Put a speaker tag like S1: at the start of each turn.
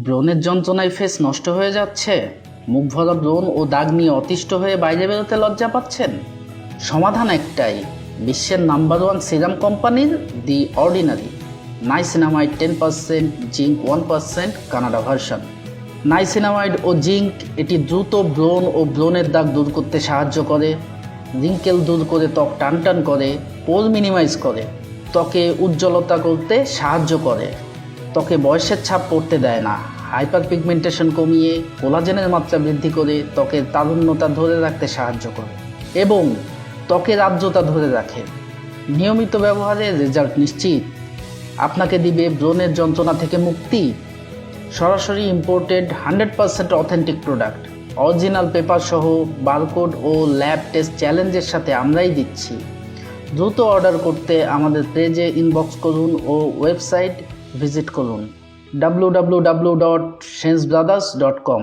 S1: ব্রণের যন্ত্রণায় ফেস নষ্ট হয়ে যাচ্ছে, মুখ ভরা ব্রণ ও দাগ নিয়ে অতিষ্ঠ হয়ে বাইরে বেরোতে লজ্জা পাচ্ছেন? সমাধান একটাই, বিশ্বের নাম্বার 1 সিরাম কোম্পানির the ordinary niacinamide 10%, zinc 1%, Canada version. Niacinamide ও জিঙ্ক এটি দ্রুত ব্রণ ও ব্রণের দাগ দূর করতে সাহায্য করে, রিঙ্কেল দূর করে ত্বক টানটান করে, পোর মিনিমাইজ করে, ত্বকে উজ্জ্বলতা করতে সাহায্য করে, ত্বকে বয়সের ছাপ পড়তে দেয় না, হাইপার পিগমেন্টেশন কমিয়ে কোলাজেনের মাত্রা বৃদ্ধি করে ত্বকের তারুণ্যতা ধরে রাখতে সাহায্য করে এবং ত্বকের আর্দ্রতা ধরে রাখে। নিয়মিত ব্যবহারে রেজাল্ট নিশ্চিত। আপনাকে দিবে ব্রণের যন্ত্রণা থেকে মুক্তি। সরাসরি imported 100% authentic product, original paper সহ বারকোড ও ল্যাব টেস্ট চ্যালেঞ্জের সাথে আমরাই দিচ্ছি। দ্রুত অর্ডার করতে আমাদের পেজে ইনবক্স করুন ও ওয়েবসাইট ভিজিট করুন www.shensbrothers.com।